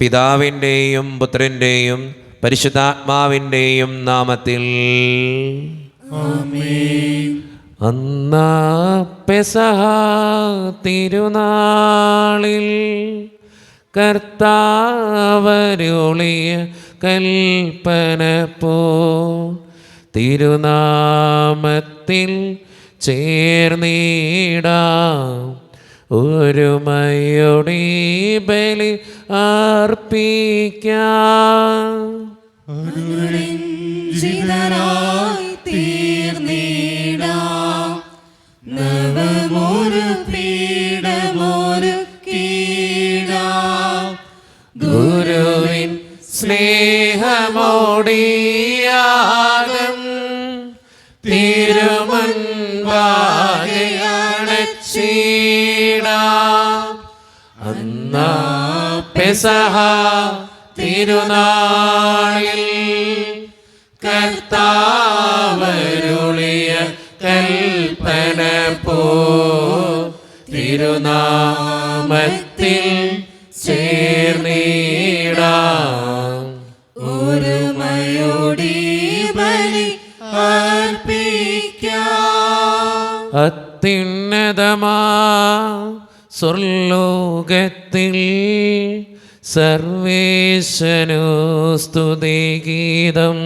പിതാവിൻ്റെയും പുത്രൻ്റെയും പരിശുദ്ധാത്മാവിൻ്റെയും നാമത്തിൽ ആമേൻ. അന്നാ പെസഹ തിരുനാളിൽ കർത്താവരുളിയ കൽപ്പന പോ തിരുനാമത്തിൽ ചേർന്നിടാം ഒരുമയോടെ ബലി അർപ്പിക്കാം. അനുരഞ്ജിതരായി തീർന്നിടാം നവമൊരു പീഠമൊരുക്കിടാം. ഗുരുവിൻ സ്നേഹമോടിയാകം തിരുമുൻപാകെ അണച്ചിടാം. അന്നാ പെസഹ തിരുനാളിൽ കർത്താവരുളിയ കൽപ്പന പോ തിരുനാമത്തിൽ ചേർന്നിടാം ഒരുമയോടെ ബലി അർപ്പിക്കാം. അത്യുന്നതമാ സ്വർലോകത്തിൽ സർവേശനു സ്തുതിഗീതം.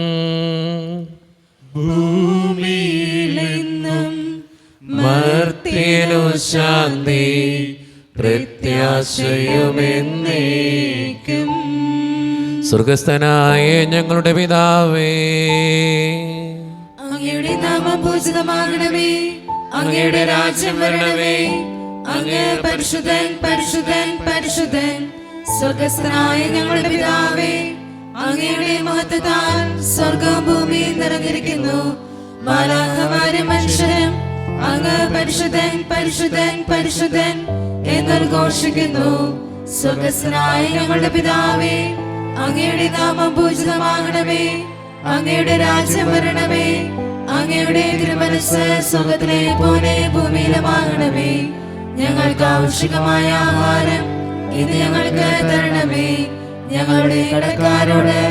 ഭൂമിയിലെന്നും മർത്യനു ശാന്തി പ്രത്യാശയുമെന്നേക്കും. സ്വർഗസ്ഥനായ ഞങ്ങളുടെ പിതാവേ, അങ്ങയുടെ നാമം പൂജിതമാകണമേ. അങ്ങയുടെ രാജ്യം വരണമേ. അങ്ങ് പരിശുദ്ധൻ പരിശുദ്ധൻ പരിശുദ്ധൻ. സ്വർഗസ്ഥനായ ഞങ്ങളുടെ പിതാവേ, അങ്ങയുടെ മഹത്വത്താൽ സ്വർഗവും ഭൂമിയും നിറഞ്ഞിരിക്കുന്നു. മാലാഖമാരും മനുഷ്യരും അങ്ങ് പരിശുദ്ധൻ പരിശുദ്ധൻ പരിശുദ്ധൻ എന്നുദ്ഘോഷിക്കുന്നു. സ്വർഗസ്ഥനായ ഞങ്ങളുടെ പിതാവേ, അങ്ങയുടെ നാമം പൂജിതമാകണമേ. അങ്ങയുടെ രാജ്യം വരണമേ. അങ്ങയുടെ തിരുമനസ്സ് സ്വർഗത്തിലെ പോലെ ഭൂമിയിലുമാകണമേ. ഞങ്ങൾക്ക് ആവശ്യമായ ആഹാരം ഇന്ന് ഞങ്ങൾക്ക് തരണമേ. ഞങ്ങളുടെ കടക്കാരോട്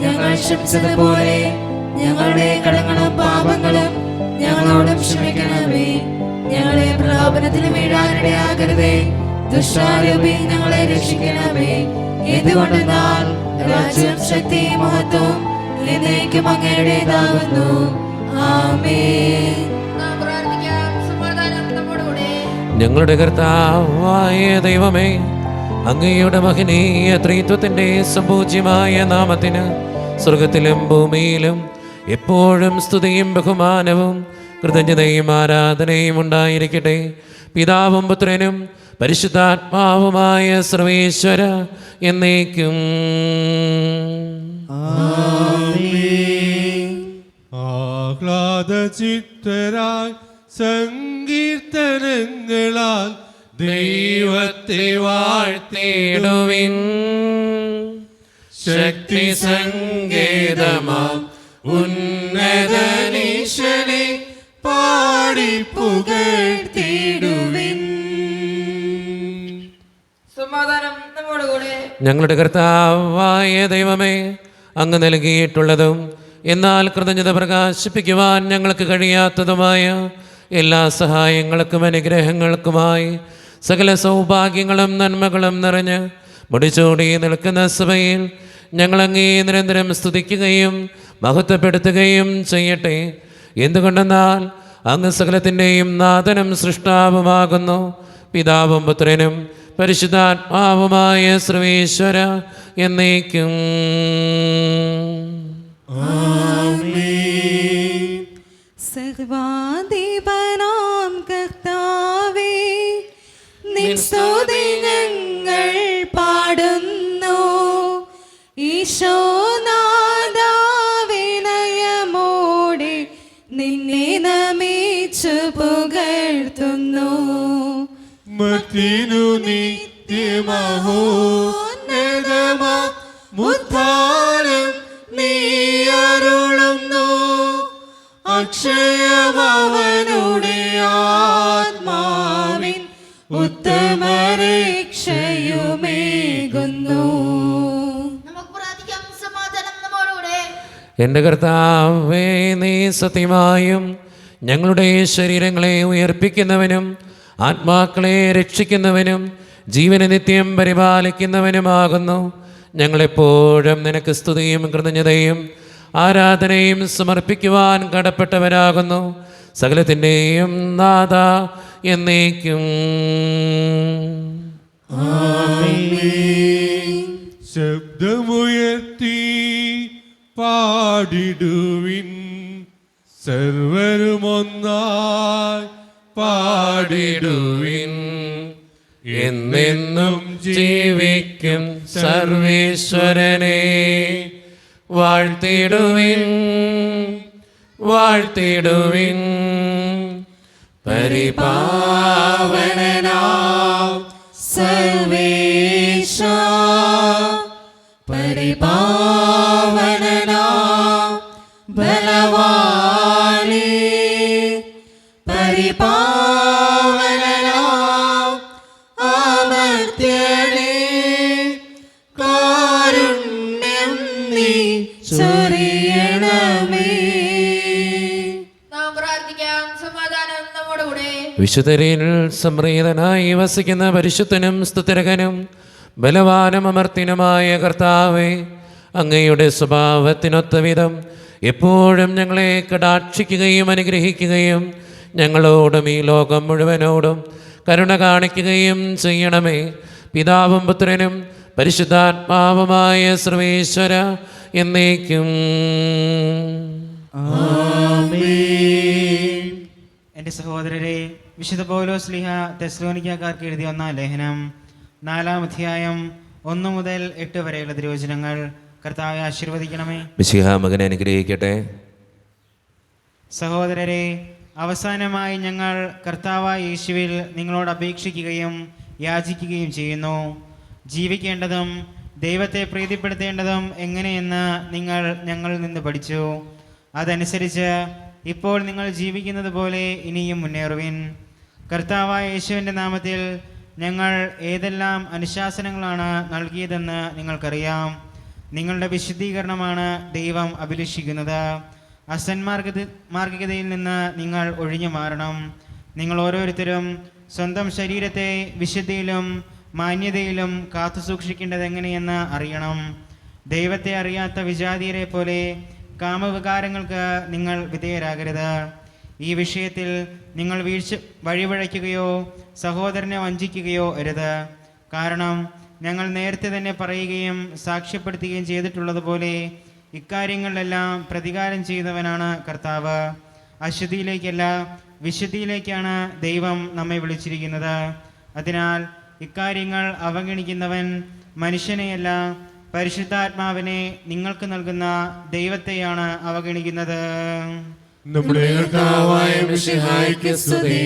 ഞങ്ങൾ ക്ഷമിച്ചതുപോലെ ഞങ്ങളുടെ കടങ്ങളും പാപങ്ങളും ഞങ്ങളോടും ക്ഷമിക്കണമേ. ഞങ്ങളെ പ്രലോഭനത്തിന് വീഴാനിടയാകരുതേ. ദുഷ്ടാരൂപി ഞങ്ങളെ രക്ഷിക്കണമേ. എന്തുകൊണ്ടെന്നാൽ രാജ്യം ശക്തി മഹത്വം എന്നേക്കും അങ്ങയുടേതാകുന്നു. ആമേൻ. ഞങ്ങളുടെ കർത്താവായ ദൈവമേ, അങ്ങയുടെ മഹനീയ ത്രിത്വത്തിൻ്റെ സംപൂജ്യമായ നാമത്തിന് സ്വർഗത്തിലും ഭൂമിയിലും എപ്പോഴും സ്തുതിയും ബഹുമാനവും കൃതജ്ഞതയും ആരാധനയും ഉണ്ടായിരിക്കട്ടെ. പിതാവും പുത്രനും പരിശുദ്ധാത്മാവുമായ സർവേശ്വര എന്നേക്കും. ആഹ്ലാദചിത്തരായി സങ്കീർത്തനങ്ങളാൽ ദൈവത്തെ വാഴ്ത്തിടുവിൻ. ശക്തി സങ്കേതമാം ഉന്നതനീശനെ പാടി പുകഴ്ത്തിടുവിൻ. സമാധാനം നമ്മോടുകൂടെ. ഞങ്ങളുടെ കർത്താവായ ദൈവമേ, അങ്ങ് നൽകിയിട്ടുള്ളതും എന്നാൽ കൃതജ്ഞത പ്രകാശിപ്പിക്കുവാൻ ഞങ്ങൾക്ക് കഴിയാത്തതുമായ എല്ലാ സഹായങ്ങൾക്കും അനുഗ്രഹങ്ങൾക്കുമായി സകല സൗഭാഗ്യങ്ങളും നന്മകളും നിറഞ്ഞ് മുടിച്ചൂടി നിൽക്കുന്ന സഭയിൽ ഞങ്ങളങ്ങേ നിരന്തരം സ്തുതിക്കുകയും മഹത്വപ്പെടുത്തുകയും ചെയ്യട്ടെ. എന്തുകൊണ്ടെന്നാൽ അങ്ങ് സകലത്തിൻ്റെയും നാഥനും സൃഷ്ടാവുമാകുന്നു. പിതാവും പുത്രനും പരിശുദ്ധാത്മാവുമായ സർവേശ്വര എന്നേക്കും. സർവാധിപനാം കർത്താവേ, നിൻ സ്തുതി ഞങ്ങൾ പാടുന്നു. ഈശോനാഥാ, വിനയമോടെ നിന്നെ നമിച്ചു പുകഴ്ത്തുന്നു. മത്തിനു നിത്യമഹോന്നതമാ മുദ്ധാരം നീ അരുളുന്നു. അക്ഷയമവനുടെ ആത്മാവിൻ ഉത്തമരക്ഷയുമേകുന്നു. എൻ്റെ കർത്താവേ, നീ സത്യമായും ഞങ്ങളുടെ ശരീരങ്ങളെ ഉയർപ്പിക്കുന്നവനും ആത്മാക്കളെ രക്ഷിക്കുന്നവനും ജീവനെ നിത്യം പരിപാലിക്കുന്നവനുമാകുന്നു. ഞങ്ങളെപ്പോഴും നിനക്ക് സ്തുതിയും കൃതജ്ഞതയും ആരാധനയും സമർപ്പിക്കുവാൻ കടപ്പെട്ടവരാകുന്നു. സകലത്തിൻ്റെയും നാഥ എന്നേക്കും. ശബ്ദമുയർത്തി പാടിടുവിൻ, സർവരുമൊന്നായി പാടിടുവിൻ. എന്നെന്നും ജീവിക്കും സർവേശ്വരനെ വാഴ്ത്തിടുവിൻ, വാഴ്ത്തിടുവിൻ. പരിപാവനനാം സർവേശ, പരിപാവനനാം ബലവാനേ, പരിപാവനനാം അമർത്യനേ, കാരുണ്യം നീ ചൊരിയണമേ. നാം പ്രാർത്ഥിക്കാം. സമാധാനം നമ്മുടെ കൂടെ. വിശുദ്ധരിൽ സംപ്രീതനായി വസിക്കുന്ന പരിശുദ്ധനും സ്തുതിരകനും ബലവാനും അമർത്തിനുമായ കർത്താവേ, അങ്ങയുടെ സ്വഭാവത്തിനൊത്ത വിധം എപ്പോഴും ഞങ്ങളെ കടാക്ഷിക്കുകയും അനുഗ്രഹിക്കുകയും ഞങ്ങളോടും ഈ ലോകം മുഴുവനോടും കരുണ കാണിക്കുകയും ചെയ്യണമേ. പിതാവും പുത്രനും പരിശുദ്ധാത്മാവുമായ സർവേശ്വര എന്നേക്കും. എൻ്റെ സഹോദരരെ, വിശുദ്ധ പൗലോസ് ശ്ലീഹ തെസ്സലോനിക്കക്കാർക്ക് എഴുതിയ 1-ാം ലേഖനം 4-ാം അധ്യായം 1 മുതൽ 8 വരെയുള്ള തിരുവചനങ്ങൾ കർത്താവെ ആശീർവദിക്കണമേ. മിശിഹ മകനെ അനുഗ്രഹിക്കട്ടെ. സഹോദരരെ, അവസാനമായി ഞങ്ങൾ കർത്താവായ യേശുവിൽ നിങ്ങളോട് അപേക്ഷിക്കുകയും യാചിക്കുകയും ചെയ്യുന്നു. ജീവിക്കേണ്ടതും ദൈവത്തെ പ്രീതിപ്പെടുത്തേണ്ടതും എങ്ങനെയെന്ന് നിങ്ങൾ ഞങ്ങളിൽ നിന്ന് പഠിച്ചു. അതനുസരിച്ച് ഇപ്പോൾ നിങ്ങൾ ജീവിക്കുന്നത് പോലെ ഇനിയും മുന്നേറുവിൻ. കർത്താവായ യേശുവിൻ്റെ നാമത്തിൽ ഞങ്ങൾ ഏതെല്ലാം അനുശാസനങ്ങളാണ് നൽകിയതെന്ന് നിങ്ങൾക്കറിയാം. നിങ്ങളുടെ വിശുദ്ധീകരണമാണ് ദൈവം അഭിലഷിക്കുന്നത്. അസന്മാർഗികതയിൽ നിന്ന് നിങ്ങൾ ഒഴിഞ്ഞു മാറണം. നിങ്ങൾ ഓരോരുത്തരും സ്വന്തം ശരീരത്തെ വിശുദ്ധിയിലും മാന്യതയിലും കാത്തുസൂക്ഷിക്കേണ്ടത് എങ്ങനെയെന്ന് അറിയണം. ദൈവത്തെ അറിയാത്ത വിജാതീയരെ പോലെ കാമവികാരങ്ങൾക്ക് നിങ്ങൾ വിധേയരാകരുത്. ഈ വിഷയത്തിൽ നിങ്ങൾ വഴിവഴയ്ക്കുകയോ സഹോദരനെ വഞ്ചിക്കുകയോ അരുത്. കാരണം ഞങ്ങൾ നേരത്തെ തന്നെ പറയുകയും സാക്ഷ്യപ്പെടുത്തുകയും ചെയ്തിട്ടുള്ളതുപോലെ ഇക്കാര്യങ്ങളിലെല്ലാം പ്രതികാരം ചെയ്യുന്നവനാണ് കർത്താവ്. അശുദ്ധിയിലേക്കല്ല, വിശുദ്ധിയിലേക്കാണ് ദൈവം നമ്മെ വിളിച്ചിരിക്കുന്നത്. അതിനാൽ ഇക്കാര്യങ്ങൾ അവഗണിക്കുന്നവൻ മനുഷ്യനെയല്ല, പരിശുദ്ധാത്മാവിനെ നിങ്ങൾക്ക് നൽകുന്ന ദൈവത്തെയാണ് അവഗണിക്കുന്നത്. നമ്മുടെ കർത്താവായ മിശിഹായ്ക്ക് സ്തുതി.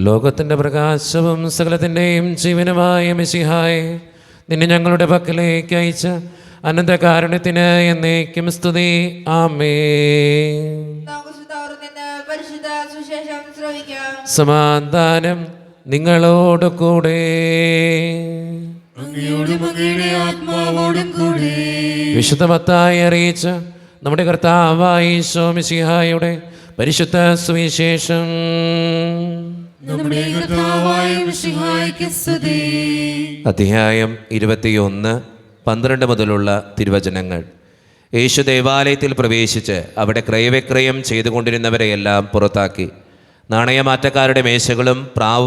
ലോകത്തിന്റെ പ്രകാശവും സകലത്തിന്റെയും ജീവനുമായ മിശിഹായെ, നിന്നെ ഞങ്ങളുടെ പക്കലേക്ക് അയച്ച അനന്തകാരുണ്യത്തിന് എന്നേക്കും സ്തുതി. ആമേൻ. നമുക്ക് സുതാറും നിന്ന് പരിശുദ്ധ സുവിശേഷം ശ്രവിക്കാം. സമാധാനം നിങ്ങളോട് കൂടെ. അങ്ങയോടും അങ്ങയുടെ ആത്മാവോടും കൂടെ. വിശുദ്ധ മത്തായി അറിയിച്ച നമ്മുടെ കർത്താവായ ഈശോ മിശിഹായുടെ പരിശുദ്ധ സുവിശേഷം. നമ്മുടെ കർത്താവായ മിശിഹായ്ക്ക് സ്തുതി. അധ്യായം 21, 12 മുതലുള്ള തിരുവചനങ്ങൾ. യേശു ദേവാലയത്തിൽ പ്രവേശിച്ച് അവിടെ ക്രയവിക്രയം ചെയ്തുകൊണ്ടിരുന്നവരെയെല്ലാം പുറത്താക്കി. നാണയമാറ്റക്കാരുടെ മേശകളും പ്രാവ്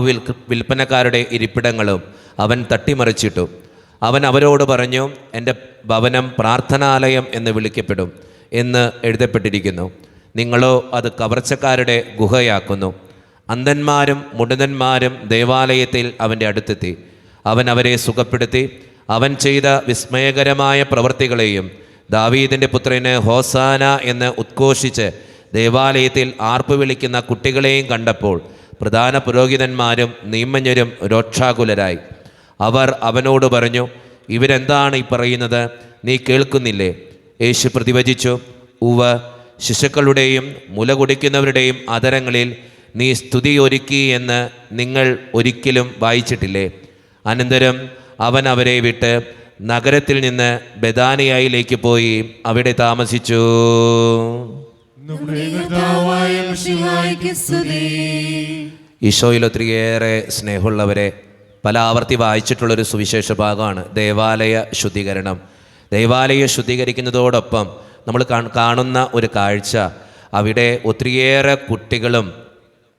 വിൽപ്പനക്കാരുടെ ഇരിപ്പിടങ്ങളും അവൻ തട്ടിമറിച്ചിട്ടു. അവൻ അവരോട് പറഞ്ഞു, എൻ്റെ ഭവനം പ്രാർത്ഥനാലയം എന്ന് വിളിക്കപ്പെടും എന്ന് എഴുതപ്പെട്ടിരിക്കുന്നു. നിങ്ങളോ അത് കവർച്ചക്കാരുടെ ഗുഹയാക്കുന്നു. അന്ധന്മാരും മുടന്തന്മാരും ദേവാലയത്തിൽ അവൻ്റെ അടുത്തെത്തി. അവൻ അവരെ സുഖപ്പെടുത്തി. അവൻ ചെയ്ത വിസ്മയകരമായ പ്രവൃത്തികളെയും ദാവീദിൻ്റെ പുത്രന് ഹോസാന എന്ന് ഉദ്ഘോഷിച്ച് ദേവാലയത്തിൽ ആർപ്പു വിളിക്കുന്ന കുട്ടികളെയും കണ്ടപ്പോൾ പ്രധാന പുരോഹിതന്മാരും നിയമജ്ഞരും രോക്ഷാകുലരായി. അവർ അവനോട് പറഞ്ഞു, ഇവരെന്താണ് ഈ പറയുന്നത്? നീ കേൾക്കുന്നില്ലേ? യേശു പ്രതിവചിച്ചു, ഉവ്വ്, ശിശുക്കളുടെയും മുല കുടിക്കുന്നവരുടെയും അധരങ്ങളിൽ നീ സ്തുതി ഒരുക്കി എന്ന് നിങ്ങൾ ഒരിക്കലും വായിച്ചിട്ടില്ലേ? അനന്തരം അവൻ അവരെ വിട്ട് നഗരത്തിൽ നിന്ന് ബെഥാനിയയിലേക്ക് പോയി അവിടെ താമസിച്ചു. നമ്മുടെ കർത്താവായ മിശിഹായ്ക്ക് സ്തുതി. ഈശോയിൽ ഒത്തിരിയേറെ സ്നേഹമുള്ളവരെ, പല ആവർത്തി വായിച്ചിട്ടുള്ളൊരു സുവിശേഷ ഭാഗമാണ് ദേവാലയ ശുദ്ധീകരണം. ദേവാലയം ശുദ്ധീകരിക്കുന്നതോടൊപ്പം നമ്മൾ കാണുന്ന ഒരു കാഴ്ച, അവിടെ ഒത്തിരിയേറെ കുട്ടികളും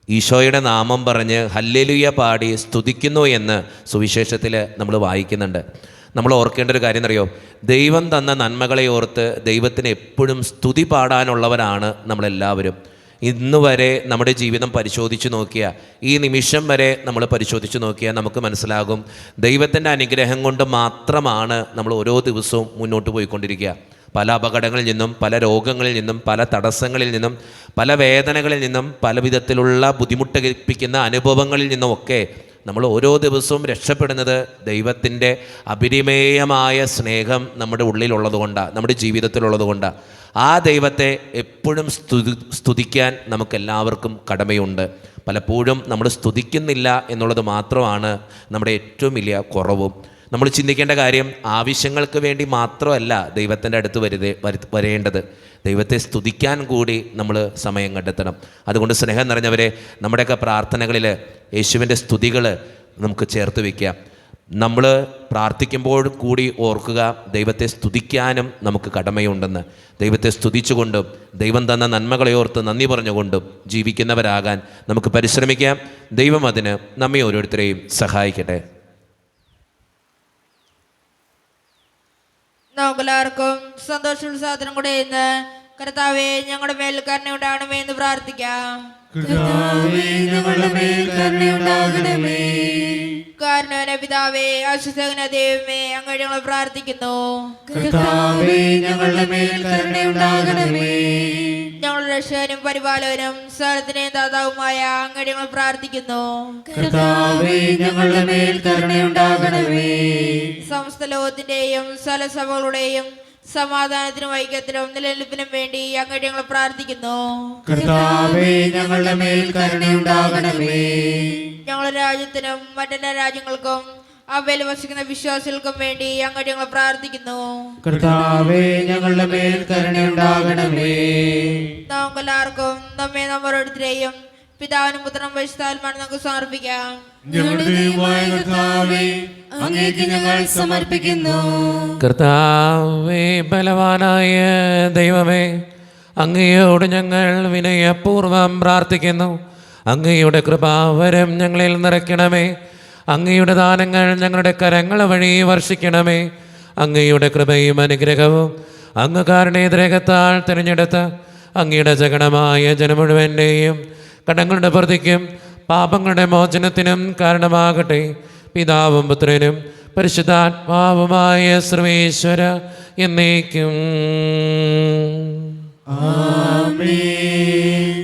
ഈശോയുടെ നാമം പറഞ്ഞ് ഹല്ലേലൂയ പാടി സ്തുതിക്കുന്നു എന്ന് സുവിശേഷത്തിൽ നമ്മൾ വായിക്കുന്നുണ്ട്. നമ്മൾ ഓർക്കേണ്ട ഒരു കാര്യം എന്നറിയോ, ദൈവം തന്ന നന്മകളെ ഓർത്ത് ദൈവത്തിന് എപ്പോഴും സ്തുതി പാടാനുള്ളവരാണ് നമ്മളെല്ലാവരും. ഇന്ന് വരെ നമ്മുടെ ജീവിതം പരിശോധിച്ച് നോക്കിയാൽ, ഈ നിമിഷം വരെ നമ്മൾ പരിശോധിച്ച് നോക്കിയാൽ നമുക്ക് മനസ്സിലാകും, ദൈവത്തിൻ്റെ അനുഗ്രഹം കൊണ്ട് മാത്രമാണ് നമ്മൾ ഓരോ ദിവസവും മുന്നോട്ട് പോയിക്കൊണ്ടിരിക്കുക. പല അപകടങ്ങളിൽ നിന്നും, പല രോഗങ്ങളിൽ നിന്നും, പല തടസ്സങ്ങളിൽ നിന്നും, പല വേദനകളിൽ നിന്നും, പല വിധത്തിലുള്ള ബുദ്ധിമുട്ടിപ്പിക്കുന്ന അനുഭവങ്ങളിൽ നിന്നുമൊക്കെ നമ്മൾ ഓരോ ദിവസവും രക്ഷപ്പെടുന്നത് ദൈവത്തിൻ്റെ അപരിമേയമായ സ്നേഹം നമ്മുടെ ഉള്ളിലുള്ളതുകൊണ്ടാണ്, നമ്മുടെ ജീവിതത്തിലുള്ളതുകൊണ്ടാണ്. ആ ദൈവത്തെ എപ്പോഴും സ്തുതിക്കാൻ നമുക്കെല്ലാവർക്കും കടമയുണ്ട്. പലപ്പോഴും നമ്മൾ സ്തുതിക്കുന്നില്ല എന്നുള്ളത് മാത്രമാണ് നമ്മുടെ ഏറ്റവും വലിയ കുറവും. നമ്മൾ ചിന്തിക്കേണ്ട കാര്യം, ആവശ്യങ്ങൾക്ക് വേണ്ടി മാത്രമല്ല ദൈവത്തിൻ്റെ അടുത്ത് വരേണ്ടത്, ദൈവത്തെ സ്തുതിക്കാൻ കൂടി നമ്മൾ സമയം കണ്ടെത്തണം. അതുകൊണ്ട് സ്നേഹം നിറഞ്ഞവരെ, നമ്മുടെയൊക്കെ പ്രാർത്ഥനകളിൽ യേശുവിൻ്റെ സ്തുതികൾ നമുക്ക് ചേർത്ത് വയ്ക്കാം. നമ്മൾ പ്രാർത്ഥിക്കുമ്പോൾ കൂടി ഓർക്കുക, ദൈവത്തെ സ്തുതിക്കാനും നമുക്ക് കടമയുണ്ടെന്ന്. ദൈവത്തെ സ്തുതിച്ചുകൊണ്ടും ദൈവം തന്ന നന്മകളെ ഓർത്ത് നന്ദി പറഞ്ഞുകൊണ്ടും ജീവിക്കുന്നവരാകാൻ നമുക്ക് പരിശ്രമിക്കാം. ദൈവം അതിന് നമ്മെ ഓരോരുത്തരെയും സഹായിക്കട്ടെ. നമുക്കെല്ലാവർക്കും സന്തോഷോത്സാഹത്തിനും കൂടെ ഇന്ന് കർത്താവേ ഞങ്ങളുടെ മേൽ കരുണയുണ്ടാകണമേ എന്ന് പ്രാർത്ഥിക്കാം. കർത്താവേ ഞങ്ങളുടെ മേൽ കരുണയുണ്ടാകണമേ. കാരുണ്യവാനായ പിതാവേ, ആശ്വാസകനായ ദൈവമേ, അങ്ങ് ഞങ്ങൾ പ്രാർത്ഥിക്കുന്നു. കർത്താവേ ഞങ്ങളുടെ മേൽ കരുണയുണ്ടാകണമേ. ഞങ്ങളുടെ രക്ഷകനും പരിപാലകനും സകലത്തിന്റെയും ദാതാവുമായ അങ്ങ് ഞങ്ങൾ പ്രാർത്ഥിക്കുന്നു. കർത്താവേ ഞങ്ങളുടെ മേൽ കരുണയുണ്ടാകണമേ. സമസ്ത ലോകത്തിന്റെയും സകല സഭകളുടെയും സമാധാനത്തിനും ഐക്യത്തിനും നിലനിൽപ്പിനും വേണ്ടി അങ്ങ് ഞങ്ങൾ പ്രാർത്ഥിക്കുന്നു. കർത്താവേ ഞങ്ങളുടെ മേൽ കരുണയുണ്ടാകണമേ. ഞങ്ങളുടെ രാജ്യത്തിനും മറ്റെല്ലാ രാജ്യങ്ങൾക്കും അവയിൽ വസിക്കുന്ന വിശ്വാസികൾക്കും വേണ്ടി അങ്ങ് ഞങ്ങൾ പ്രാർത്ഥിക്കുന്നു. കർത്താവേ ഞങ്ങളുടെ മേൽ കരുണയുണ്ടാകണമേ. നമുക്കെല്ലാവർക്കും നമ്മെ ഓരോരുത്തരെയും പിതാവിനും പുത്രനും പരിശുദ്ധാത്മാവിനും നമുക്ക് സമർപ്പിക്കാം. ഞങ്ങളുടെ ദൈവമായ കർത്താവേ, അങ്ങേക്ക് ഞങ്ങൾ സമർപ്പിക്കുന്നു. കർത്താവേ, ബലവാനായ ദൈവമേ, അങ്ങയോട് ഞങ്ങൾ വിനയപൂർവ്വം പ്രാർത്ഥിക്കുന്നു. അങ്ങയുടെ കൃപാവരം ഞങ്ങളിൽ നിറയ്ക്കണമേ. അങ്ങയുടെ ദാനങ്ങൾ ഞങ്ങളുടെ കരങ്ങൾ വഴി വർഷിക്കണമേ. അങ്ങയുടെ കൃപയും അനുഗ്രഹവും അങ്ങ് കാരുണ്യദ്രേഹത്താൽ തിരഞ്ഞെടുത്ത അങ്ങയുടെ ജഗണമായ ജനം മുഴുവൻ്റെയും കടങ്ങളുടെ പ്രതിക്കും പാപങ്ങളുടെ മോചനത്തിനും കാരണമാകട്ടെ. പിതാവും പുത്രനും പരിശുദ്ധാത്മാവുമായ സർവേശ്വര എന്നേക്കും.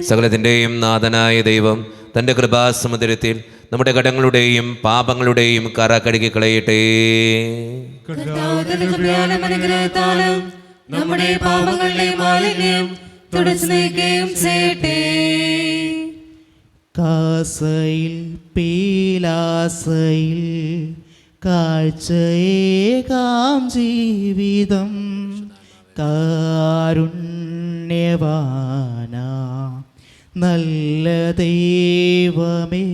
സകലത്തിൻ്റെയും നാഥനായ ദൈവം തൻ്റെ കൃപാസമുദ്രത്തിൽ നമ്മുടെ കടങ്ങളുടെയും പാപങ്ങളുടെയും കറ കഴുകി കളയട്ടെ. അനുഗ്രഹത്താലും നമ്മുടെ പാപങ്ങളുടെ മാലിന്യം തുടച്ചു നീക്കുകയും ചെയ്യട്ടെ. കാസയിൽ പീലാസയിൽ കാഴ്ചയേകാം ജീവിതം കാരുണ്യവാന നല്ല ദൈവമേ.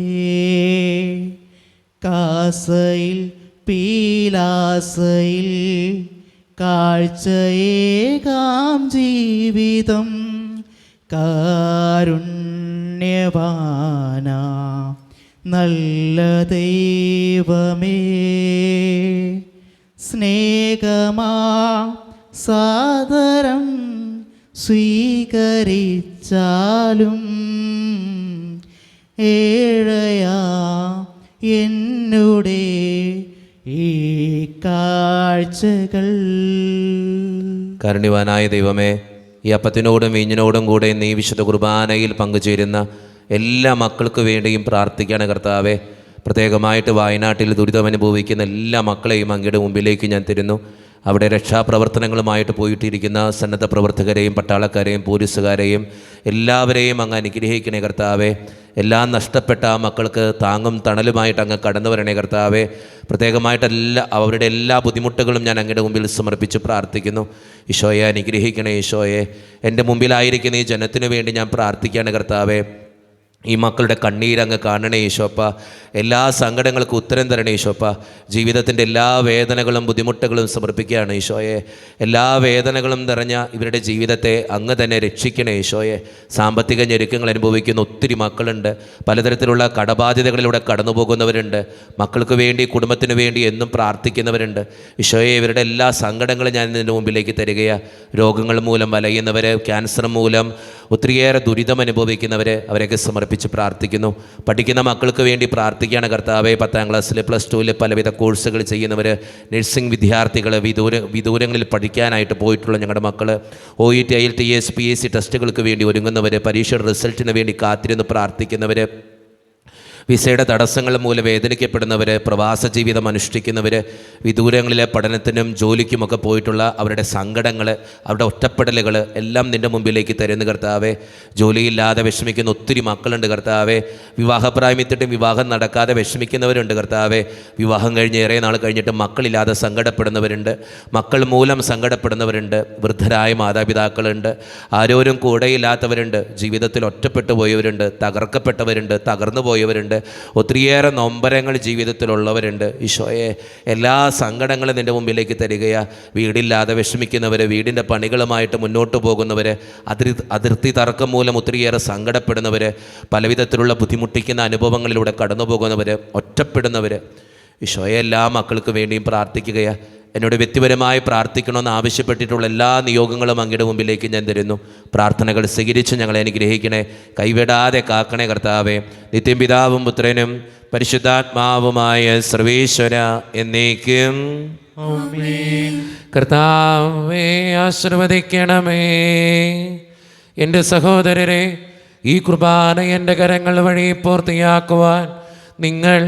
കാസയിൽ പീലാസയിൽ കാഴ്ചയേകാം ജീവിതം കാരുണ്യവാന നല്ല ദൈവമേ. സ്നേഹമാ സാദരം സ്വീകരിച്ചാലും ഏഴയാ എന്നുടെ ഈ കാഴ്ചകൾ. കാരുണ്യവാനായ ദൈവമേ, ഈ അപ്പത്തിനോടും വീഞ്ഞിനോടും കൂടെ നീ വിശുദ്ധ കുർബാനയിൽ പങ്കുചേരുന്ന എല്ലാ മക്കൾക്ക് വേണ്ടിയും പ്രാർത്ഥിക്കുകയാണ് കർത്താവേ. പ്രത്യേകമായിട്ട് വയനാട്ടിൽ ദുരിതമനുഭവിക്കുന്ന എല്ലാ മക്കളെയും അങ്ങയുടെ മുമ്പിലേക്ക് ഞാൻ തരുന്നു. അവിടെ രക്ഷാപ്രവർത്തനങ്ങളുമായിട്ട് പോയിട്ടിരിക്കുന്ന സന്നദ്ധ പ്രവർത്തകരെയും പട്ടാളക്കാരെയും പോലീസുകാരെയും എല്ലാവരെയും അങ്ങ് അനുഗ്രഹിക്കണേ കർത്താവേ. എല്ലാം നഷ്ടപ്പെട്ട ആ മക്കൾക്ക് താങ്ങും തണലുമായിട്ട് അങ്ങ് കടന്നു വരണേ കർത്താവേ. പ്രത്യേകമായിട്ട് അവരുടെ എല്ലാ ബുദ്ധിമുട്ടുകളും ഞാൻ അങ്ങയുടെ മുമ്പിൽ സമർപ്പിച്ച് പ്രാർത്ഥിക്കുന്നു. ഈശോയെ അനുഗ്രഹിക്കണേ ഈശോയെ. എൻ്റെ മുമ്പിലായിരിക്കുന്ന ഈ ജനത്തിനു വേണ്ടി ഞാൻ പ്രാർത്ഥിക്കുകയാണ് കർത്താവേ. ഈ മക്കളുടെ കണ്ണീരങ്ങ് കാണണേ ഈശോപ്പ. എല്ലാ സങ്കടങ്ങൾക്കും ഉത്തരം തരണേ ഈശോപ്പ. ജീവിതത്തിൻ്റെ എല്ലാ വേദനകളും ബുദ്ധിമുട്ടുകളും സമർപ്പിക്കുകയാണ് ഈശോയെ. എല്ലാ വേദനകളും നിറഞ്ഞ ഇവരുടെ ജീവിതത്തെ അങ്ങ് തന്നെ രക്ഷിക്കണേ ഈശോയെ. സാമ്പത്തിക ഞെരുക്കങ്ങൾ അനുഭവിക്കുന്ന ഒത്തിരി മക്കളുണ്ട്. പലതരത്തിലുള്ള കടബാധ്യതകളിലൂടെ കടന്നു പോകുന്നവരുണ്ട്. മക്കൾക്ക് വേണ്ടി കുടുംബത്തിന് വേണ്ടി എന്നും പ്രാർത്ഥിക്കുന്നവരുണ്ട്. ഈശോയെ, ഇവരുടെ എല്ലാ സങ്കടങ്ങളും ഞാൻ ഇതിൻ്റെ മുമ്പിലേക്ക് തരികയാണ്. രോഗങ്ങൾ മൂലം വലയുന്നവർ, ക്യാൻസർ മൂലം ഒത്തിരിയേറെ ദുരിതം അനുഭവിക്കുന്നവർ, അവരെയൊക്കെ സമർപ്പിച്ച് പ്രാർത്ഥിക്കുന്നു. പഠിക്കുന്ന മക്കൾക്ക് വേണ്ടി പ്രാർത്ഥിക്കുകയാണ് കർത്താവെ. 10ാം ക്ലാസ്സിൽ പ്ലസ് 2 പലവിധ കോഴ്സുകൾ ചെയ്യുന്നവർ, നഴ്സിംഗ് വിദ്യാർത്ഥികൾ, വിദൂരങ്ങളിൽ പഠിക്കാനായിട്ട് പോയിട്ടുള്ള ഞങ്ങളുടെ മക്കൾ, OET, IELTS, PSC ടെസ്റ്റുകൾക്ക് വേണ്ടി ഒരുങ്ങുന്നവർ, പരീക്ഷയുടെ റിസൾട്ടിന് വേണ്ടി കാത്തിരുന്ന് പ്രാർത്ഥിക്കുന്നവർ, വിസയുടെ തടസ്സങ്ങൾ മൂലം വേദനിക്കപ്പെടുന്നവർ, പ്രവാസ ജീവിതം അനുഷ്ഠിക്കുന്നവർ, വിദൂരങ്ങളിലെ പഠനത്തിനും ജോലിക്കുമൊക്കെ പോയിട്ടുള്ള അവരുടെ സങ്കടങ്ങൾ, അവരുടെ ഒറ്റപ്പെടലുകൾ എല്ലാം നിൻ്റെ മുമ്പിലേക്ക് തരുന്ന കർത്താവേ. ജോലിയില്ലാതെ വിഷമിക്കുന്ന ഒത്തിരി മക്കളുണ്ട് കർത്താവേ. വിവാഹപ്രായമെത്തിയിട്ടും വിവാഹം നടക്കാതെ വിഷമിക്കുന്നവരുണ്ട് കർത്താവേ. വിവാഹം കഴിഞ്ഞ് ഏറെ നാൾ കഴിഞ്ഞിട്ട് മക്കളില്ലാതെ സങ്കടപ്പെടുന്നവരുണ്ട്. മക്കൾ മൂലം സങ്കടപ്പെടുന്നവരുണ്ട്. വൃദ്ധരായ മാതാപിതാക്കളുണ്ട്. ആരോരും കൂടെയില്ലാത്തവരുണ്ട്. ജീവിതത്തിൽ ഒറ്റപ്പെട്ടു പോയവരുണ്ട്. തകർക്കപ്പെട്ടവരുണ്ട്. തകർന്നു പോയവരുണ്ട്. ഒത്തിരിയേറെ നൊമ്പരങ്ങൾ ജീവിതത്തിലുള്ളവരുണ്ട്. ഈശോയെ, എല്ലാ സങ്കടങ്ങളും നിൻ്റെ മുമ്പിലേക്ക് തരികയാണ്. വീടില്ലാതെ വിഷമിക്കുന്നവർ, വീടിൻ്റെ പണികളുമായിട്ട് മുന്നോട്ട് പോകുന്നവർ, അതിർത്തി തർക്കം മൂലം ഒത്തിരിയേറെ സങ്കടപ്പെടുന്നവർ, പലവിധത്തിലുള്ള ബുദ്ധിമുട്ടിക്കുന്ന അനുഭവങ്ങളിലൂടെ കടന്നു പോകുന്നവർ, ഒറ്റപ്പെടുന്നവർ, ഈശോയെ, എല്ലാ മക്കൾക്ക് വേണ്ടിയും പ്രാർത്ഥിക്കുകയാണ്. എന്നോട് വ്യക്തിപരമായി പ്രാർത്ഥിക്കണമെന്ന് ആവശ്യപ്പെട്ടിട്ടുള്ള എല്ലാ നിയോഗങ്ങളും അങ്ങയുടെ മുമ്പിലേക്ക് ഞാൻ തരുന്നു. പ്രാർത്ഥനകൾ സ്വീകരിച്ച് ഞങ്ങളെ അനുഗ്രഹിക്കണേ. കൈവിടാതെ കാക്കണേ കർത്താവേ. നിത്യം പിതാവും പുത്രനും പരിശുദ്ധാത്മാവുമായ സർവേശ്വര എന്നേക്കും കർത്താവേ ആശീർവദിക്കണമേ. എൻ്റെ സഹോദരരെ, ഈ കുർബാന എൻ്റെ കരങ്ങൾ വഴി പൂർത്തിയാക്കുവാൻ നിങ്ങൾ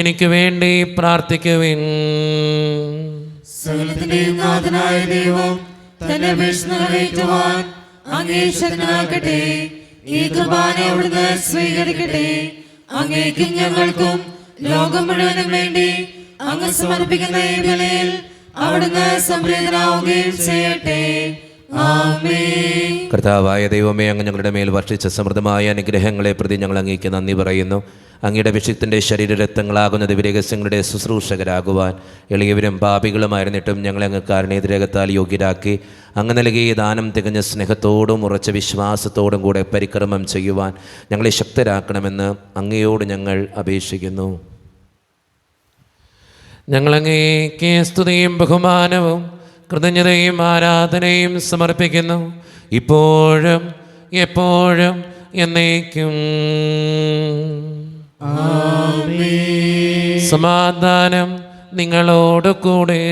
എനിക്ക് വേണ്ടി പ്രാർത്ഥിക്കുവിൻ. സകലത്തിന്റെയും നാഥനായ ദൈവം തന്റെ അപേക്ഷ നിറവേറ്റുവാൻ അങ്ങേ ശരണാകട്ടെ. ഈ കുർബാന അവിടുന്ന് സ്വീകരിക്കട്ടെ. അങ്ങേക്കും ഞങ്ങൾക്കും ലോകം മുഴുവനും വേണ്ടി അങ്ങ് സമർപ്പിക്കുന്ന ഈ ബലിയിൽ അവിടുന്ന് സംപ്രീതനാവുകയും ചെയ്യട്ടെ. ആമേൻ. കർത്താവായ ദൈവമേ, അങ്ങ് ഞങ്ങളുടെ മേൽ വർഷിച്ച സമൃദ്ധമായ അനുഗ്രഹങ്ങളെ പ്രതി ഞങ്ങൾ അങ്ങേക്ക് നന്ദി പറയുന്നു. അങ്ങയുടെ വിശുദ്ധൻ്റെ ശരീരരക്തങ്ങളാകുന്ന ദിവ്യരഹസ്യങ്ങളുടെ ശുശ്രൂഷകരാകുവാൻ എളിയവരും പാപികളുമായിരുന്നിട്ടും ഞങ്ങളെ അങ്ങ് കാരുണ്യരകത്താൽ യോഗ്യരാക്കി അങ്ങ് നൽകിയ ദാനം തികഞ്ഞ സ്നേഹത്തോടും ഉറച്ച വിശ്വാസത്തോടും കൂടെ പരിക്രമം ചെയ്യുവാൻ ഞങ്ങളെ ശക്തരാക്കണമെന്ന് അങ്ങയോട് ഞങ്ങൾ അപേക്ഷിക്കുന്നു. ഞങ്ങളങ്ങേക്ക് സ്തുതിയും ബഹുമാനവും കൃതജ്ഞതയും ആരാധനയും സമർപ്പിക്കുന്നു, ഇപ്പോഴും എപ്പോഴും എന്നേക്കും. സമാധാനം നിങ്ങളോട് കൂടെ.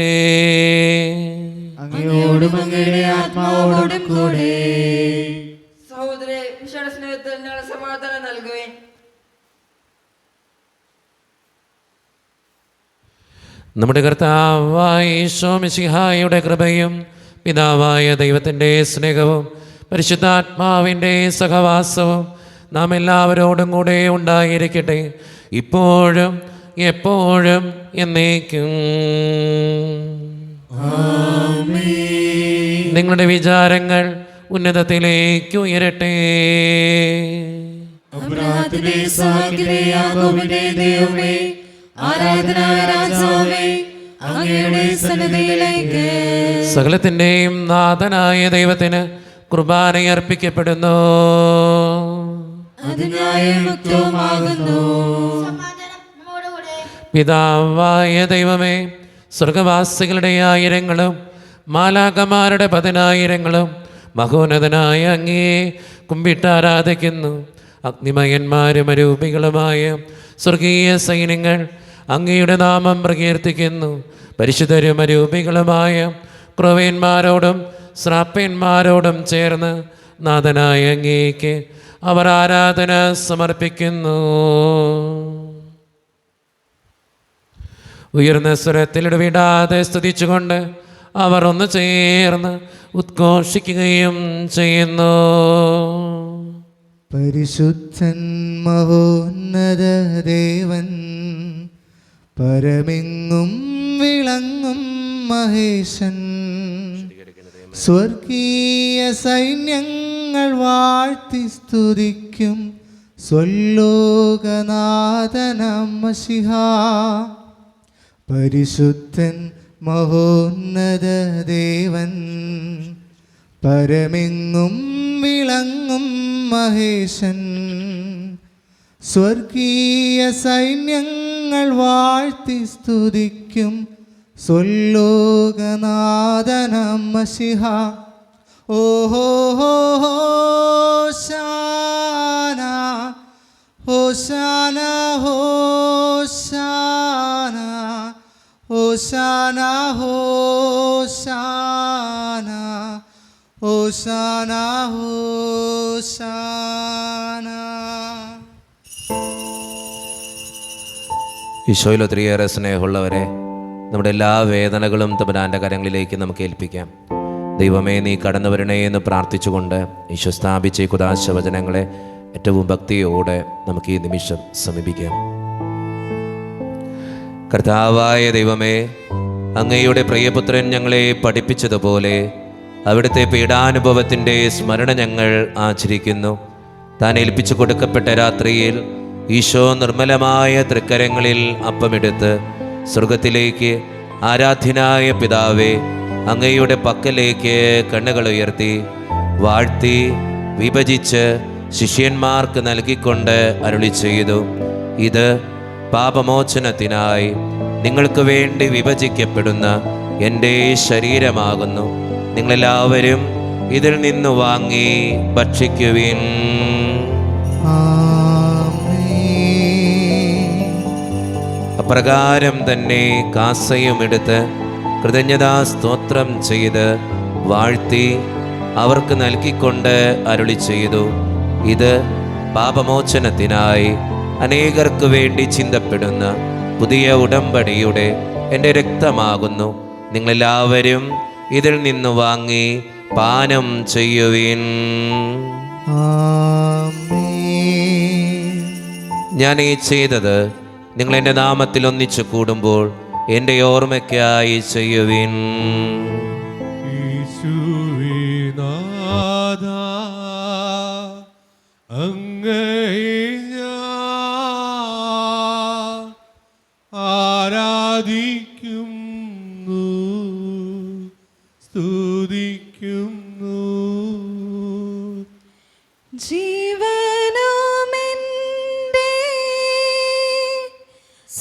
അങ്ങയോടും അങ്ങയുടെ ആത്മാവോടും കൂടെ. സഹോദരരെ, വിശാല സ്നേഹത്തിൽ ഞങ്ങൾ സമാധാനം നൽകുവേൻ. നമ്മുടെ കർത്താവായ ഈശോ മിശിഹായുടെ കൃപയും പിതാവായ ദൈവത്തിൻ്റെ സ്നേഹവും പരിശുദ്ധാത്മാവിൻ്റെ സഹവാസവും നാം എല്ലാവരോടും കൂടെ ഉണ്ടായിരിക്കട്ടെ, ഇപ്പോഴും എപ്പോഴും എന്നേക്കും. നിങ്ങളുടെ വിചാരങ്ങൾ ഉന്നതത്തിലേക്ക് ഉയരട്ടെ. അബ്രാഹത്തിന്റെ സഹായിയുടെ യാക്കോബിന്റെ ദൈവമേ, ആരാധനായ രാജാവേ, അങ്ങയുടെ സന്നിധിയിലേക്ക് സകലത്തിൻ്റെയും നാഥനായ ദൈവത്തിന് കുർബാനയർപ്പിക്കപ്പെടുന്നു. അതിനായുക്തവുമാകുന്നു. പിതാവായ ദൈവമേ, സ്വർഗവാസികളുടെ ആയിരങ്ങളും മാലാകമാരുടെ 10,000ങ്ങളും മഹോന്നതനായ അങ്ങയെ കുമ്പിട്ടാരാധിക്കുന്നു. അഗ്നിമയന്മാരും അരൂപികളുമായ സ്വർഗീയ സൈന്യങ്ങൾ അങ്ങയുടെ നാമം പ്രകീർത്തിക്കുന്നു. പരിശുദ്ധരും അരൂപികളുമായ ക്രൊവേന്മാരോടും ശ്രാപ്പന്മാരോടും ചേർന്ന് നാഥനായ അങ്ങേക്ക് അവർ ആരാധന സമർപ്പിക്കുന്നു. ഉയർന്ന സ്വരത്തിൽ ഇടവിടാതെ സ്തുതിച്ചുകൊണ്ട് അവർ ഒന്ന് ചേർന്ന് ഉദ്ഘോഷിക്കുകയും ചെയ്യുന്നു. പരിശുദ്ധൻ മഹോന്നത ദേവൻ, പരമെങ്ങും വിളങ്ങും മഹേശൻ, സ്വർഗീയ സൈന്യങ്ങൾ വാഴ്ത്തി സ്തുതിക്കും സ്വലോകനാഥനം മശിഹാ. പരിശുദ്ധൻ മഹോന്നത ദേവൻ, പരമെങ്ങും വിളങ്ങും മഹേശൻ, സ്വർഗീയ സൈന്യങ്ങൾ വാഴ്ത്തി സ്തുതിക്കും സ്വലോകനാഥനം മശിഹാ. ഓഹോ ഹോശാന ഹോശാന ഹോശാന ഹോശാന ഹോശാന ഹോശാന ഹോശാന. ഈശോയിൽ ഒത്തിരിയേറെ സ്നേഹമുള്ളവരെ, നമ്മുടെ എല്ലാ വേദനകളും തമ്പുരാൻ്റെ കരങ്ങളിലേക്ക് നമുക്ക് ഏൽപ്പിക്കാം. ദൈവമേ, നീ കടന്നു വരണേ എന്ന് പ്രാർത്ഥിച്ചുകൊണ്ട് ഈശോ സ്ഥാപിച്ച ഈ കുദാശ വചനങ്ങളെ ഏറ്റവും ഭക്തിയോടെ നമുക്ക് ഈ നിമിഷം സമീപിക്കാം. കർത്താവായ ദൈവമേ, അങ്ങയുടെ പ്രിയപുത്രൻ ഞങ്ങളെ പഠിപ്പിച്ചതുപോലെ അവിടുത്തെ പീഡാനുഭവത്തിൻ്റെ സ്മരണ ഞങ്ങൾ ആചരിക്കുന്നു. താൻ ഏൽപ്പിച്ചു കൊടുക്കപ്പെട്ട രാത്രിയിൽ ഈശോ നിർമ്മലമായ തൃക്കരങ്ങളിൽ അപ്പമെടുത്ത് സ്വർഗത്തിലേക്ക് ആരാധ്യനായ പിതാവേ, അങ്ങയുടെ പക്കലേക്ക് കണ്ണുകൾ ഉയർത്തി വാഴ്ത്തി വിഭജിച്ച് ശിഷ്യന്മാർക്ക് നൽകിക്കൊണ്ട് അരുളി ചെയ്തു, ഇത് പാപമോചനത്തിനായി നിങ്ങൾക്ക് വേണ്ടി വിഭജിക്കപ്പെടുന്ന എൻ്റെ ശരീരമാകുന്നു. നിങ്ങളെല്ലാവരും ഇതിൽ നിന്ന് വാങ്ങി ഭക്ഷിക്കുവിൻ. അപ്രകാരം തന്നെ കാസയും എടുത്ത് കൃതജ്ഞതാ സ്തോത്രം ചെയ്ത് വാഴ്ത്തി അവർക്ക് നൽകിക്കൊണ്ട് അരുളി ചെയ്തു, ഇത് പാപമോചനത്തിനായി അനേകർക്ക് വേണ്ടി ചിന്തപ്പെടുന്ന പുതിയ ഉടമ്പടിയുടെ എൻ്റെ രക്തമാകുന്നു. നിങ്ങളെല്ലാവരും ഇതിൽ നിന്ന് വാങ്ങി പാനം ചെയ്യുവിൻ. ഞാൻ ഈ ചെയ്തത് നിങ്ങൾ എൻ്റെ നാമത്തിൽ ഒന്നിച്ചു കൂടുമ്പോൾ എൻ്റെ ഓർമ്മയ്ക്കായി ചെയ്യുവിൻ. അങ്ങയെ ഞാൻ ആരാധിക്കുന്നു, സ്തുതിക്കുന്നു. ജീവനുമെൻ്റെ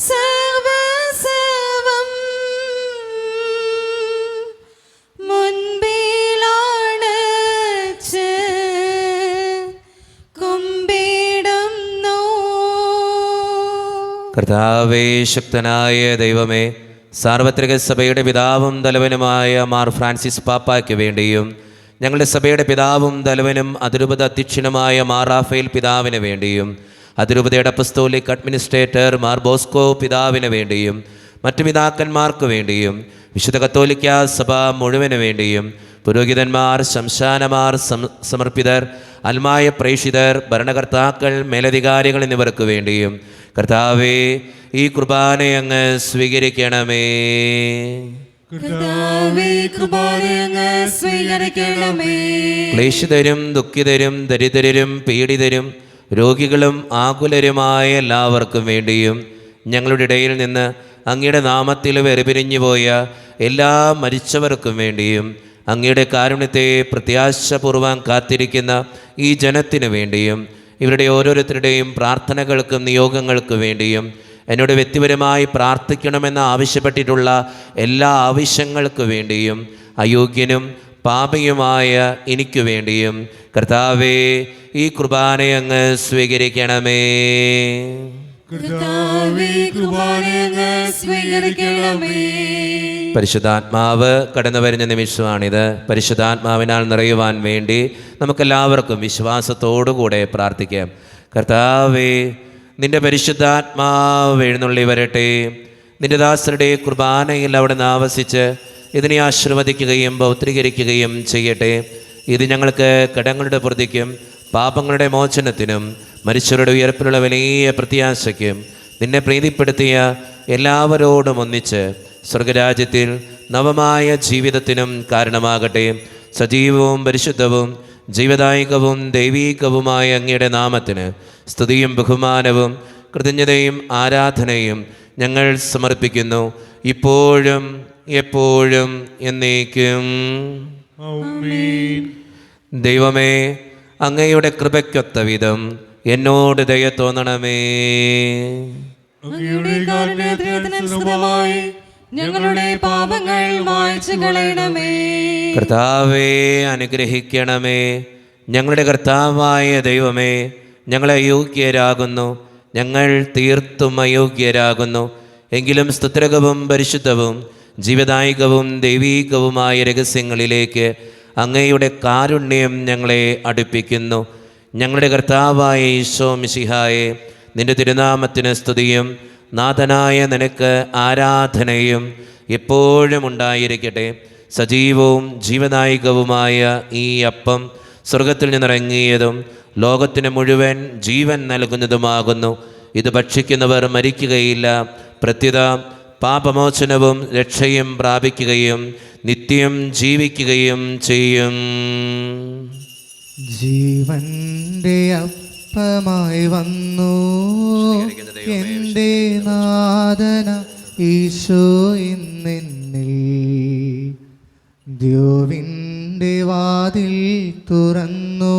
സർവ്വസർവ്വം മുൻപിലാണച്ച് കുമ്പിടുന്നു. കർത്താവേ, ശക്തനായ ദൈവമേ, സാർവത്രിക സഭയുടെ പിതാവും തലവനുമായ മാർ ഫ്രാൻസിസ് പാപ്പായ്ക്ക് വേണ്ടിയും ഞങ്ങളുടെ സഭയുടെ പിതാവും തലവനും അതിരൂപത അധ്യക്ഷനുമായ മാർ റാഫേൽ പിതാവിന് വേണ്ടിയും അതിരൂപതയുടെ അപ്പസ്തോലിക് അഡ്മിനിസ്ട്രേറ്റർ മാർ ബോസ്കോ പിതാവിന് വേണ്ടിയും മറ്റു പിതാക്കന്മാർക്ക് വേണ്ടിയും വിശുദ്ധ കത്തോലിക്ക സഭ മുഴുവന് വേണ്ടിയും പുരോഹിതന്മാർ, ശംശാനമാർ, സമർപ്പിതർ, അൽമായ പ്രേക്ഷിതർ, ഭരണകർത്താക്കൾ, മേലധികാരികൾ എന്നിവർക്ക് വേണ്ടിയും കർത്താവേ, ഈ കുർബാനയങ്ങ് സ്വീകരിക്കണമേ. കർത്താവേ, കൃപാലയങ്ങ് സ്വീകരിക്കണമേ. ക്ലേശിതരും ദുഃഖിതരും ദരിദ്രരും പീഡിതരും രോഗികളും ആകുലരുമായ എല്ലാവർക്കും വേണ്ടിയും ഞങ്ങളുടെ ഇടയിൽ നിന്ന് അങ്ങയുടെ നാമത്തിൽ വേർപിരിഞ്ഞുപോയ എല്ലാ മരിച്ചവർക്കും വേണ്ടിയും അങ്ങയുടെ കാരുണ്യത്തെ പ്രത്യാശപൂർവ്വം കാത്തിരിക്കുന്ന ഈ ജനത്തിനു വേണ്ടിയും ഇവരുടെ ഓരോരുത്തരുടെയും പ്രാർത്ഥനകൾക്കും നിയോഗങ്ങൾക്കും വേണ്ടിയും എന്നോട് വ്യക്തിപരമായി പ്രാർത്ഥിക്കണമെന്ന് ആവശ്യപ്പെട്ടിട്ടുള്ള എല്ലാ ആവശ്യങ്ങൾക്ക് വേണ്ടിയും അയോഗ്യനും പാപിയുമായ എനിക്ക് വേണ്ടിയും കർത്താവേ, ഈ കുർബാനയങ്ങ് സ്വീകരിക്കണമേ. കർത്താവേ, കൃപാലയങ്ങ് സ്വീകരിക്കണമേ. പരിശുദ്ധാത്മാവ് കടന്നു വരുന്ന നിമിഷമാണിത്. പരിശുദ്ധാത്മാവിനാൽ നിറയുവാൻ വേണ്ടി നമുക്കെല്ലാവർക്കും വിശ്വാസത്തോടുകൂടെ പ്രാർത്ഥിക്കാം. കർത്താവേ, നിന്റെ പരിശുദ്ധാത്മാവ് എഴുന്നള്ളി വരട്ടെ. നിന്റെ ദാസരുടെ കുർബാനയിൽ അവിടെ ആവസിച്ച് ഇതിനെ ആശീർവദിക്കുകയും പൗത്രീകരിക്കുകയും ചെയ്യട്ടെ. ഇത് ഞങ്ങൾക്ക് കടങ്ങളുടെ പ്രതിക്കും പാപങ്ങളുടെ മോചനത്തിനും മരിച്ചവരുടെ ഉയർപ്പിലുള്ള വലിയ പ്രത്യാശയ്ക്കും നിന്നെ പ്രീതിപ്പെടുത്തിയ എല്ലാവരോടും ഒന്നിച്ച് സ്വർഗരാജ്യത്തിൽ നവമായ ജീവിതത്തിനും കാരണമാകട്ടെ. സജീവവും പരിശുദ്ധവും ജീവദായകവും ദൈവീകവുമായ അങ്ങയുടെ നാമത്തിന് സ്തുതിയും ബഹുമാനവും കൃതജ്ഞതയും ആരാധനയും ഞങ്ങൾ സമർപ്പിക്കുന്നു, ഇപ്പോഴും എപ്പോഴും എന്നേക്കും. ആമേൻ. ദൈവമേ, അങ്ങയുടെ കൃപയ്ക്കൊത്ത വിധം എന്നോട് ദയ തോന്നണമേ. അങ്ങയുടെ കാരുണ്യത്തിനനുസൃതമായി ഞങ്ങളുടെ പാപങ്ങൾ മായ്ച്ചു കളയണമേ. കർത്താവേ, അനുഗ്രഹിക്കണമേ. ഞങ്ങളുടെ കർത്താവായ ദൈവമേ, ഞങ്ങൾ അയോഗ്യരാകുന്നു, ഞങ്ങൾ തീർത്തും അയോഗ്യരാകുന്നു. എങ്കിലും സ്തുത്രകവും പരിശുദ്ധവും ജീവദായകവും ദൈവീകവുമായ രഹസ്യങ്ങളിലേക്ക് അങ്ങയുടെ കാരുണ്യം ഞങ്ങളെ അടുപ്പിക്കുന്നു. ഞങ്ങളുടെ കർത്താവായ ഈശോ മിശിഹായെ, നിന്റെ തിരുനാമത്തിന് സ്തുതിയും നാഥനായ നിനക്ക് ആരാധനയും എപ്പോഴും ഉണ്ടായിരിക്കട്ടെ. സജീവവും ജീവദായകവുമായ ഈ അപ്പം സ്വർഗത്തിൽ നിന്നിറങ്ങിയതും ലോകത്തിന് മുഴുവൻ ജീവൻ നൽകുന്നതുമാകുന്നു. ഇത് ഭക്ഷിക്കുന്നവർ മരിക്കുകയില്ല, പ്രത്യുത പാപമോചനവും രക്ഷയും പ്രാപിക്കുകയും നിത്യം ജീവിക്കുകയും ചെയ്യും. ജീവന്റെ അപ്പമായി വന്നു എൻ്റെ നാഥന ഈശോ ഇന്നെന്നിൽ ദ്യോവിൻ്റെ വാതിൽ തുറന്നു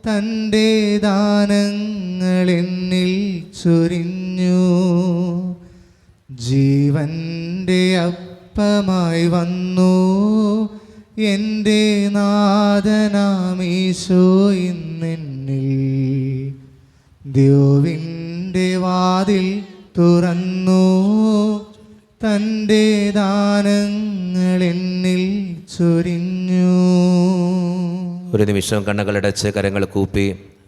തൻ്റെ ദാനങ്ങൾ എന്നിൽ ചൊരിഞ്ഞു. ജീവന്റെ അപ്പമായി വന്നു എൻ്റെ നാഥനാമീശോ ഇന്നെന്നിൽ ദ്യോവിൻ്റെ വാതിൽ തുറന്നു തൻ്റെ ദാനങ്ങൾ എന്നിൽ ചൊരിഞ്ഞു. ഒരു നിമിഷം കണ്ണുകളടച്ച് കരങ്ങൾ കൂപ്പി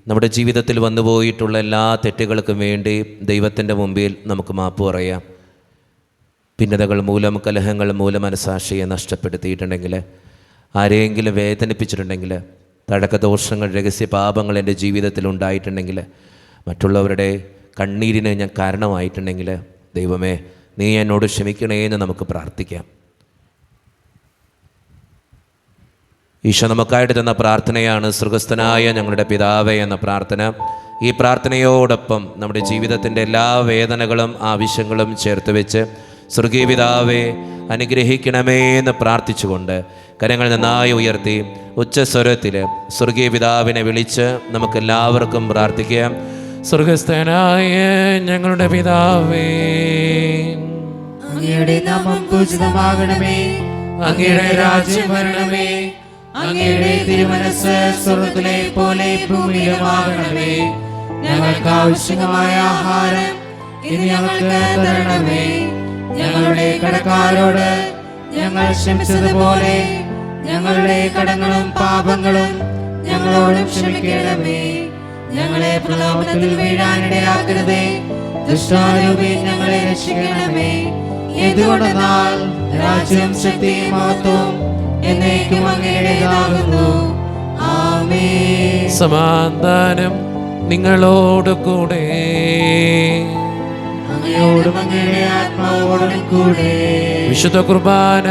നമ്മുടെ ജീവിതത്തിൽ വന്നുപോയിട്ടുള്ള എല്ലാ തെറ്റുകൾക്കും വേണ്ടി ദൈവത്തിൻ്റെ മുമ്പിൽ നമുക്ക് മാപ്പ് പറയാം. ഭിന്നതകൾ മൂലം, കലഹങ്ങൾ മൂലം മനസാക്ഷിയെ നഷ്ടപ്പെടുത്തിയിട്ടുണ്ടെങ്കിൽ, ആരെയെങ്കിലും വേദനിപ്പിച്ചിട്ടുണ്ടെങ്കിൽ, തഴക്കദോഷങ്ങൾ, രഹസ്യ പാപങ്ങൾ എൻ്റെ ജീവിതത്തിൽ ഉണ്ടായിട്ടുണ്ടെങ്കിൽ, മറ്റുള്ളവരുടെ കണ്ണീരിന് ഞാൻ കാരണമായിട്ടുണ്ടെങ്കിൽ, ദൈവമേ നീ എന്നോട് ക്ഷമിക്കണേ എന്ന് നമുക്ക് പ്രാർത്ഥിക്കാം. ഈശോ നമുക്കായിട്ട് തന്ന പ്രാർത്ഥനയാണ് സ്വർഗസ്ഥനായ ഞങ്ങളുടെ പിതാവേ എന്ന പ്രാർത്ഥന. ഈ പ്രാർത്ഥനയോടൊപ്പം നമ്മുടെ ജീവിതത്തിൻ്റെ എല്ലാ വേദനകളും ആവശ്യങ്ങളും ചേർത്ത് വെച്ച് സ്വർഗീയ പിതാവേ അനുഗ്രഹിക്കണമേ എന്ന് പ്രാർത്ഥിച്ചുകൊണ്ട് കരങ്ങൾ നന്നായി ഉയർത്തി ഉച്ചസ്വരത്തിൽ സ്വർഗീയ പിതാവിനെ വിളിച്ച് നമുക്കെല്ലാവർക്കും പ്രാർത്ഥിക്കാം. സ്വർഗസ്ഥനായ ഞങ്ങളുടെ പിതാവേ, അങ്ങയുടെ നാമം പൂജിതമാകണമേ, അങ്ങയുടെ രാജ്യം വരണമേ, അങ്ങയുടെ തിരുമനസ്സ് സ്വർഗ്ഗത്തിലെ പോലെ ഭൂമിയിലുമാകണമേ. ഞങ്ങൾക്ക് ആവശ്യമായ ആഹാരം ഇന്ന് ഞങ്ങൾക്ക് തരണമേ. ഞങ്ങളുടെ കടക്കാരോട് ഞങ്ങൾ ക്ഷമിച്ചതുപോലെ ഞങ്ങളുടെ കടങ്ങളും പാപങ്ങളും ഞങ്ങളോട് ക്ഷമിക്കണമേ. ഞങ്ങളെ പ്രലോഭനത്തിൽ വീഴാനിടയാക്കരുതേ, ദുഷ്ടാരൂപി ഞങ്ങളെ രക്ഷിക്കണമേ. എന്തുകൊണ്ടെന്നാൽ രാജ്യം, ശക്തിയും മഹത്വവും എന്നേക്കും അങ്ങയുടേതാകുന്നു. ആമേൻ. സമാധാനം നിങ്ങളോട് കൂടെ. അങ്ങയോടും അങ്ങയുടെ ആത്മാവോടും കൂടെ. വിശുദ്ധ കുർബാന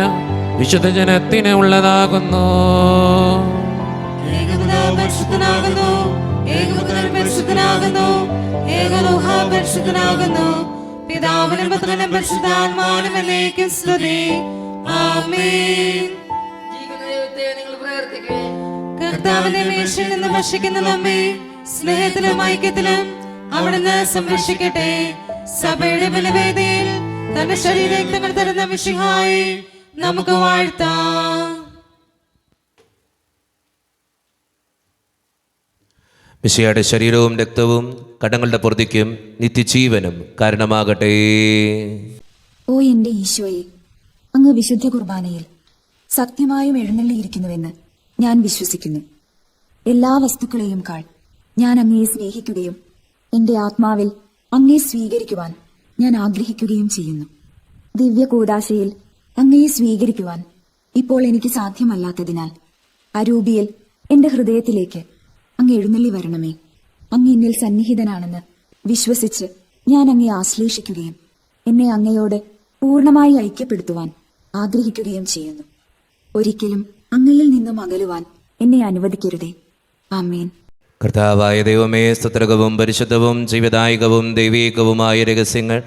വിശുദ്ധ ജനത്തിന് ഉള്ളതാകുന്നു. ഏകപിതാവ് പരിശുദ്ധനാകുന്നു, ഏകപുത്രൻ പരിശുദ്ധനാകുന്നു, ഏകലോഹ പരിശുദ്ധനാകുന്നു. പിതാവിനും പുത്രനും പരിശുദ്ധാത്മാവിനും എന്നേക്കും സ്തുതി. ആമേൻ. കർത്താവിന്റെ മേശയിൽ നിന്ന് ഭക്ഷിക്കുന്ന നമ്മെ സ്നേഹത്തിലും ഐക്യത്തിലും അവിടുന്ന് സംരക്ഷിക്കട്ടെ. സഭയുടെ ബലിവേദിയിൽ തന്റെ ശരീരങ്ങൾ തരുന്ന മിശിഹായെ നമുക്ക് വാഴ്ത്താം. മിശിഹായുടെ ശരീരവും രക്തവും കടങ്ങളുടെ പൊറുതിക്കും നിത്യജീവനും കാരണമാകട്ടെ. ഓ എന്റെ ഈശോയെ, അങ്ങ് വിശുദ്ധ കുർബാനയിൽ സത്യമായും എഴുന്നള്ളിയിരിക്കുന്നുവെന്ന് ഞാൻ വിശ്വസിക്കുന്നു. എല്ലാ വസ്തുക്കളെയും കാൾ ഞാൻ അങ്ങയെ സ്നേഹിക്കുകയും എന്റെ ആത്മാവിൽ അങ്ങയെ സ്വീകരിക്കുവാൻ ഞാൻ ആഗ്രഹിക്കുകയും ചെയ്യുന്നു. ദിവ്യ കൂദാശയിൽ അങ്ങയെ സ്വീകരിക്കുവാൻ ഇപ്പോൾ എനിക്ക് സാധ്യമല്ലാത്തതിനാൽ അരൂപിയിൽ എന്റെ ഹൃദയത്തിലേക്ക് അങ്ങ് എഴുന്നള്ളി വരണമേ. അങ്ങ് എന്നിൽ സന്നിഹിതനാണെന്ന് വിശ്വസിച്ച് ഞാൻ അങ്ങയെ ആശ്ലേഷിക്കുകയും എന്നെ അങ്ങയോട് പൂർണ്ണമായി ഐക്യപ്പെടുത്തുവാൻ ആഗ്രഹിക്കുകയും ചെയ്യുന്നു. ഒരിക്കലും അങ്ങയിൽ നിന്നും അകലുവാൻ എന്നെ അനുവദിക്കരുതേ. ആമേൻ. കർത്താവായ ദൈവമേ, സ്തുത്രകവും പരിശുദ്ധവും ജീവദായകവും ദൈവീകവുമായ രഹസ്യങ്ങൾ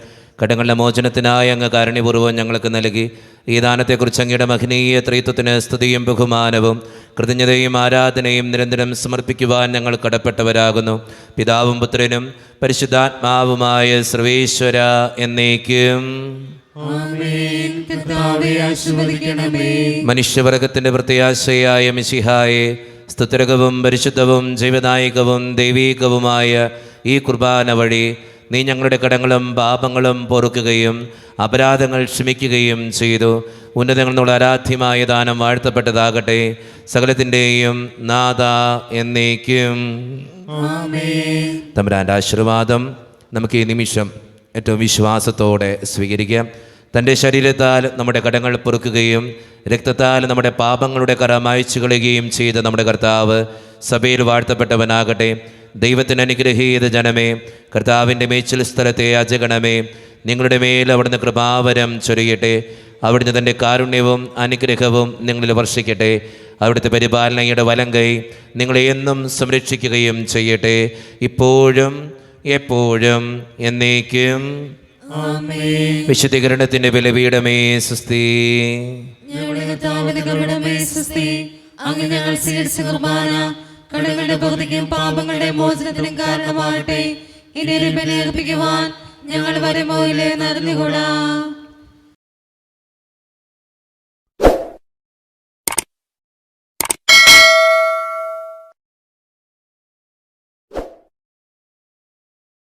കടങ്ങളുടെ മോചനത്തിനായി അങ്ങ് കാരുണ്യപൂർവ്വം ഞങ്ങൾക്ക് നൽകി. ഈ ദാനത്തെക്കുറിച്ച് അങ്ങയുടെ മഹനീയ ത്രിത്വത്തിന് സ്തുതിയും ബഹുമാനവും കൃതജ്ഞതയും ആരാധനയും നിരന്തരം സമർപ്പിക്കുവാൻ ഞങ്ങൾ കടപ്പെട്ടവരാകുന്നു. പിതാവും പുത്രനും പരിശുദ്ധാത്മാവുമായ സർവേശ്വര എന്നേക്കും. മനുഷ്യവർഗത്തിന്റെ പ്രത്യാശയായ മിശിഹായെ, സ്തുത്രകവും പരിശുദ്ധവും ജീവദായകവും ദൈവീകവുമായ ഈ കുർബാന വഴി നീ ഞങ്ങളുടെ കടങ്ങളും പാപങ്ങളും പൊറുക്കുകയും അപരാധങ്ങൾ ക്ഷമിക്കുകയും ചെയ്തു. ഉന്നതങ്ങളിൽ നിന്നുള്ള ആരാധ്യമായ ദാനം വാഴ്ത്തപ്പെട്ടതാകട്ടെ. സകലത്തിൻ്റെയും നാഥ എന്നേക്കും. തമ്പുരാൻ്റെ ആശീർവാദം നമുക്ക് ഈ നിമിഷം ഏറ്റവും വിശ്വാസത്തോടെ സ്വീകരിക്കാം. തൻ്റെ ശരീരത്താൽ നമ്മുടെ കടങ്ങൾ പൊറുക്കുകയും രക്തത്താൽ നമ്മുടെ പാപങ്ങളുടെ കറ മായ്ച്ചു കളയുകയും ചെയ്ത നമ്മുടെ കർത്താവ് സഭയിൽ വാഴ്ത്തപ്പെട്ടവനാകട്ടെ. ദൈവത്തിന് അനുഗ്രഹീത ജനമേ, കർത്താവിൻ്റെ മേച്ചിൽ സ്ഥലത്തെ യാചകണമേ, നിങ്ങളുടെ മേൽ അവിടുന്ന് കൃപാവരം ചൊരിയട്ടെ. അവിടുന്ന് തൻ്റെ കാരുണ്യവും അനുഗ്രഹവും നിങ്ങളിൽ വർഷിക്കട്ടെ. അവിടുത്തെ പരിപാലനയുടെ വലങ്കൈ നിങ്ങളെ എന്നും സംരക്ഷിക്കുകയും ചെയ്യട്ടെ, ഇപ്പോഴും എപ്പോഴും എന്നേക്കും. വിശുദ്ധീകരണത്തിന്റെ ബലിപീഠമേ സ്വസ്തി. അങ്ങ് ഞങ്ങൾ സ്വീകരിച്ച കുർബാന കടങ്ങളുടെ ഭൗതികം പാപങ്ങളുടെ മോചനത്തിനും കാരണമാകട്ടെ. ഇനി ഒരു ബലി അർപ്പിക്കുവാൻ ഞങ്ങൾ വരുമോ ഇല്ലേ എന്നറിഞ്ഞുകൂടാ.